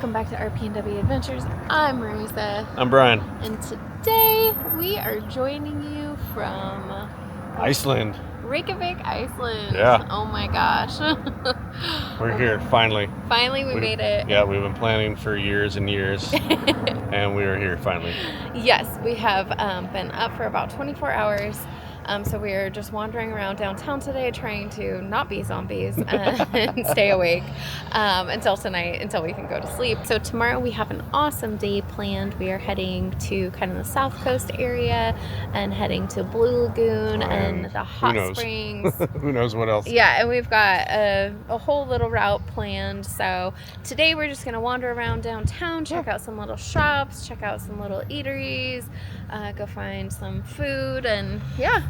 welcome back to RP&W Adventures. I'm Marisa. I'm Brian. And today we are joining you from Iceland. Reykjavik, Iceland. Yeah. Oh my gosh. We're here, finally. Finally, we made it. Yeah, we've been planning for years and years. And we are here finally. Yes, we have been up for about 24 hours. So we are just wandering around downtown today, trying to not be zombies and stay awake until tonight, until we can go to sleep. So tomorrow we have an awesome day planned. We are heading to kind of the South Coast area and heading to Blue Lagoon and the hot springs. Who knows what else? Yeah, and we've got a whole little route planned. So today we're just going to wander around downtown, check out some little shops, check out some little eateries, go find some food, and yeah,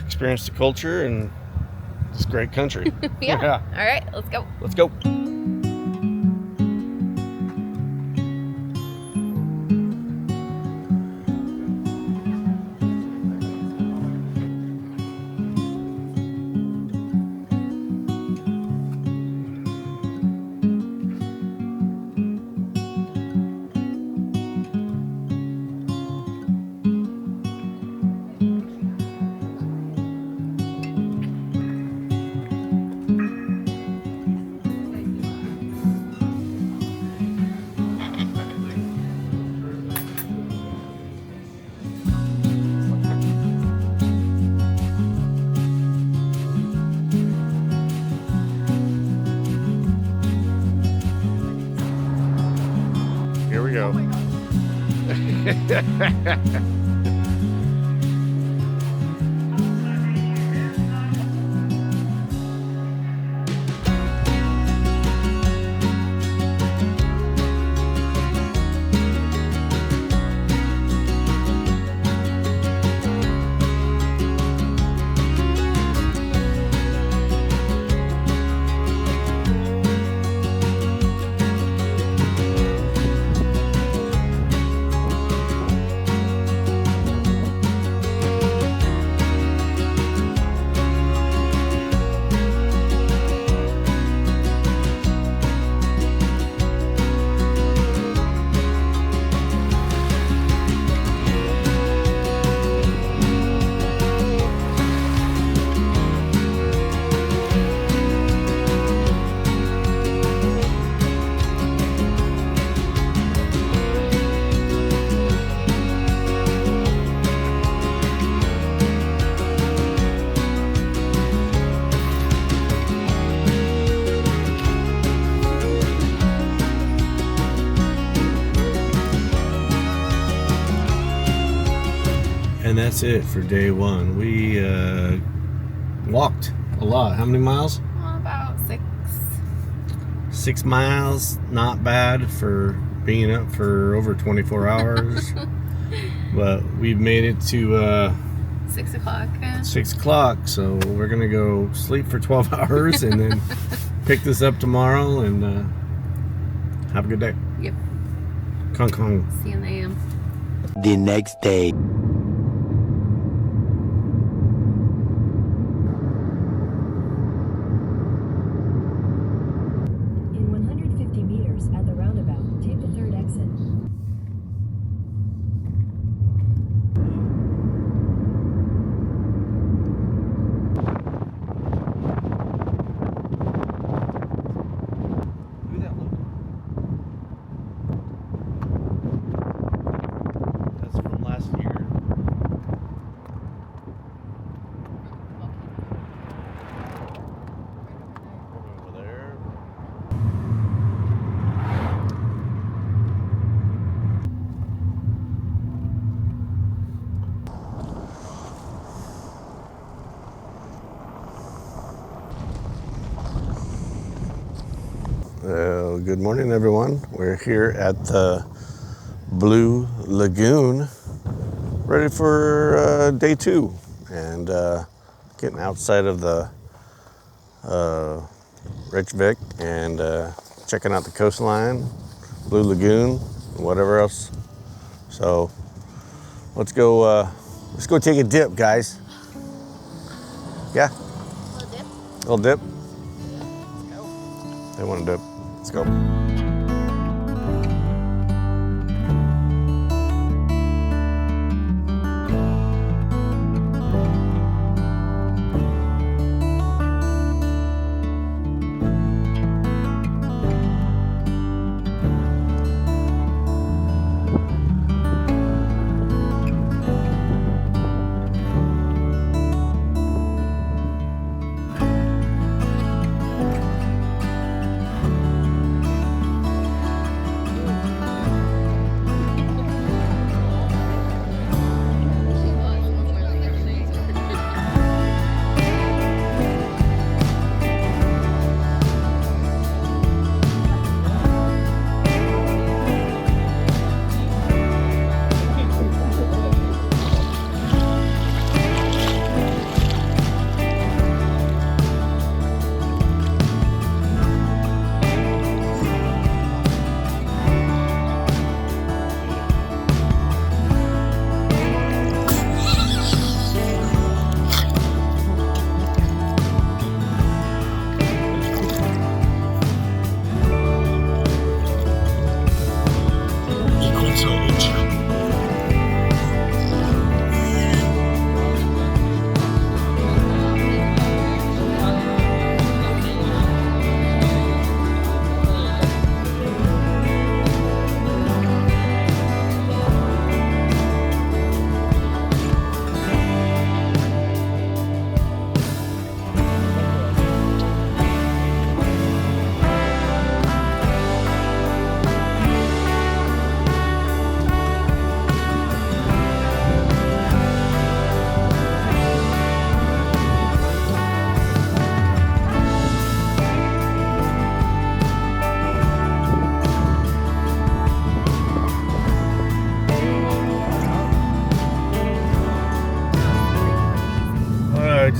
experience the culture and this great country. yeah. All right, let's go. Let's go. Here we go. And that's it for day one. We walked a lot. How many miles? About 6. 6 miles. Not bad for being up for over 24 hours. But we've made it to 6 o'clock. 6 o'clock. So we're going to go sleep for 12 hours and then pick this up tomorrow and have a good day. Yep. Kong Kong. See you in the AM. The next day. In 150 meters at the roundabout, take the third exit. That's from last year. Over there. Well, good morning, everyone. We're here at the Blue Lagoon, ready for day 2, and getting outside of the Reykjavik and checking out the coastline, Blue Lagoon, and whatever else. So let's go take a dip, guys. Yeah, little dip. They want to dip. Let's go.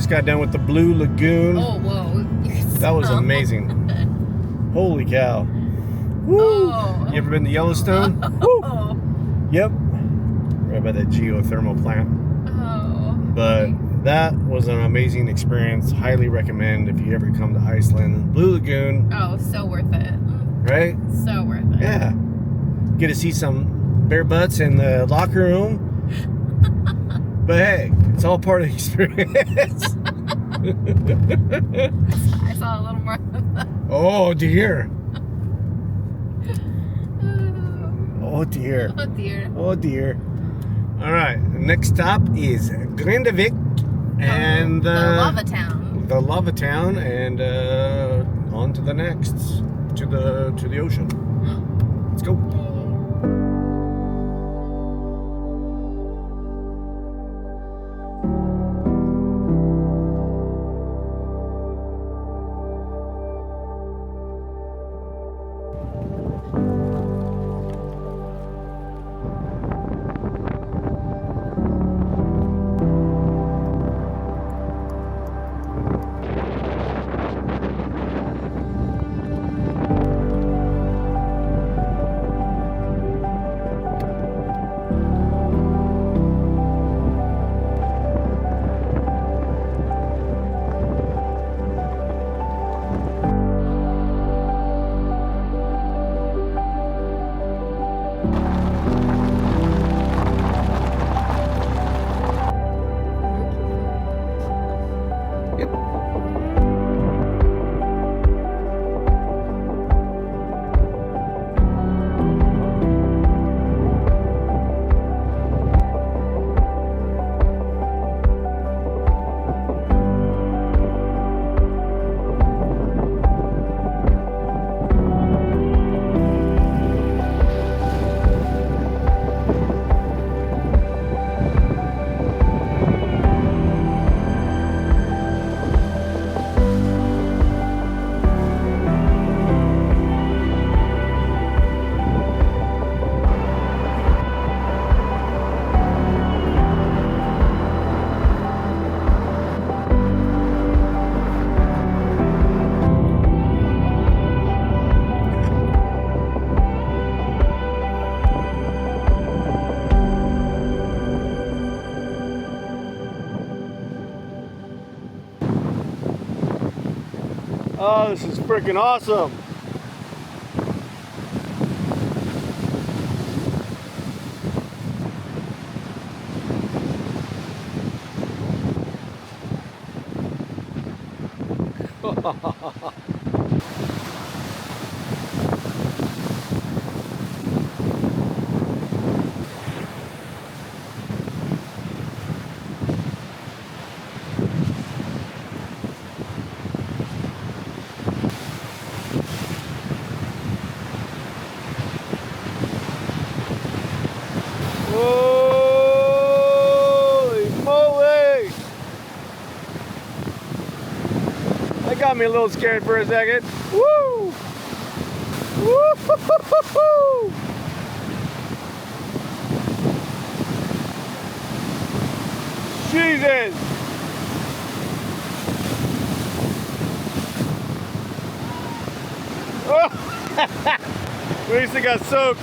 just got done with the Blue Lagoon. Oh, whoa. That was amazing. Holy cow. Woo! Oh. You ever been to Yellowstone? Oh. Yep. Right by that geothermal plant. Oh. But that was an amazing experience. Highly recommend if you ever come to Iceland. Blue Lagoon. Oh, so worth it. Right? So worth it. Yeah. Get to see some bare butts in the locker room. But hey, it's all part of the experience. I saw a little more than that. Oh dear. Oh dear. Oh, dear. Oh dear. All right. Next stop is Grindavik and the lava town. The lava town, and on to the next, to the ocean. Let's go. Oh, this is freaking awesome. Holy moly! That got me a little scared for a second. Woo! Woo-hoo-hoo-hoo-hoo! Jesus! Oh! At least it got soaked.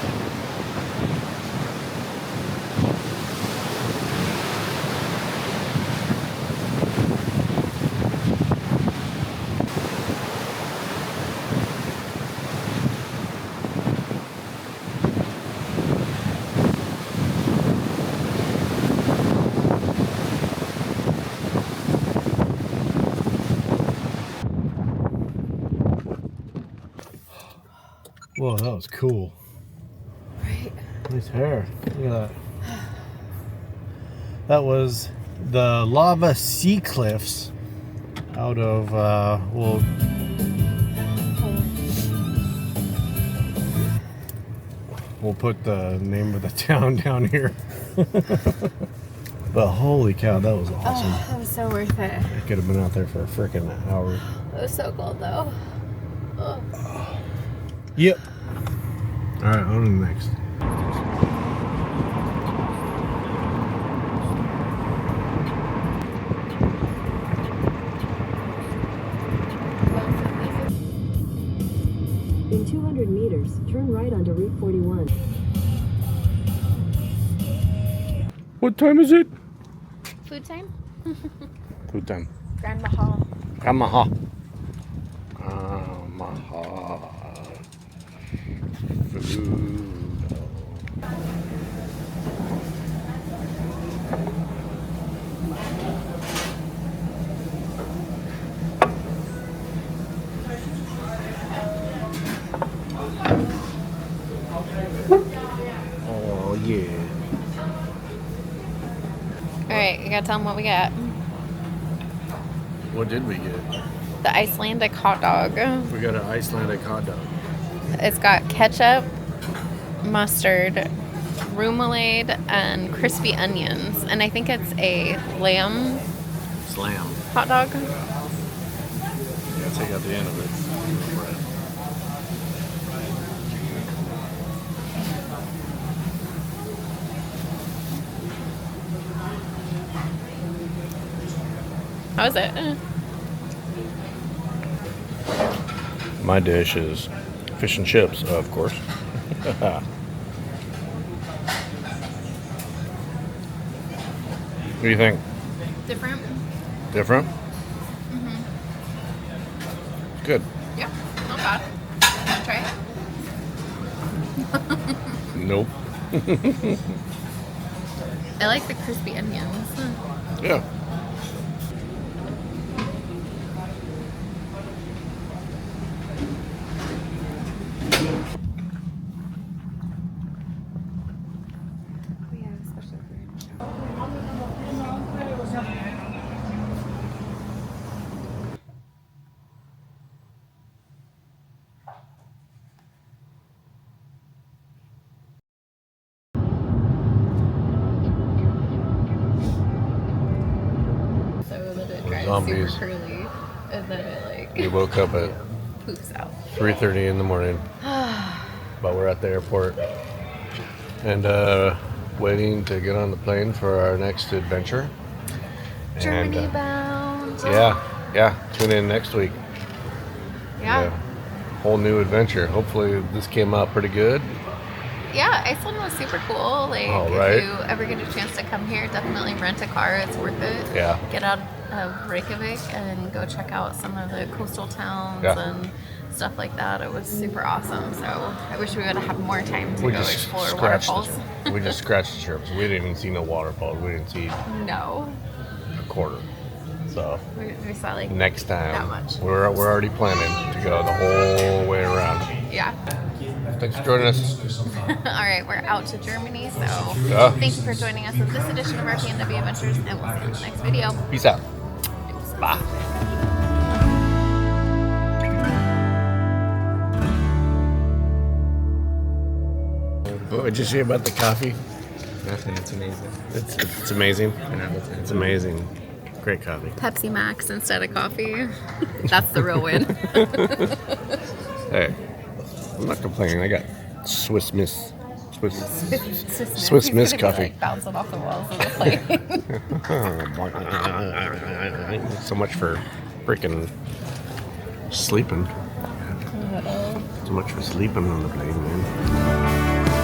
Whoa, that was cool. Right. Nice hair. Look at that. That was the lava sea cliffs out of, we'll put the name of the town down here. But holy cow, that was awesome. Oh, that was so worth it. I could have been out there for a freaking hour. It was so cold though. Oh. Yep. All right, on to the next. In 200 meters, turn right onto Route 41. What time is it? Food time? Food time. Grand Mahal. Kamaha. Kamaha. Food. Oh yeah. Alright, you gotta tell them what we got. What did we get? The Icelandic hot dog. We got an Icelandic hot dog. It's got ketchup, mustard, remoulade, and crispy onions. And I think it's a lamb Slam. hot dog. Yeah, take out the end of it. How is it? My dish is fish and chips, of course. What do you think? Different? Different? Good. Yeah, not bad. Try it. Nope. I like the crispy onions. Yeah. So that it dries Zombies. super curly, and then it We like woke up at poofs out. 3:30 in the morning, but we're at the airport and waiting to get on the plane for our next adventure. Germany And, bound. yeah. Tune in next week. Yeah. Whole new adventure. Hopefully this came out pretty good. Yeah, Iceland was super cool. Like, All right. if you ever get a chance to come here, definitely rent a car. It's worth it. Yeah. Get out of Reykjavik and go check out some of the coastal towns Yeah. and stuff like that. It was super awesome. So I wish we would have had more time to We go just explore scratched waterfalls. we just scratched the surface. We didn't even see no waterfalls. We didn't see No. a quarter. So We saw like next time that much. we're already planning to go the whole way around. Yeah. Thanks for joining us. All right, we're out to Germany. So Yeah. thank you for joining us in this edition of our PNW Adventures, and we'll see you in the next video. Peace out. Bye. What would you say about the coffee? Nothing, it's amazing. It's amazing. It's amazing. Great coffee. Pepsi Max instead of coffee. That's the real win. Hey, I'm not complaining. I got Swiss Miss Swiss Miss He's gonna be, coffee. like, bouncing off the walls of the plane. So much for freaking sleeping. So much for sleeping on the plane, man.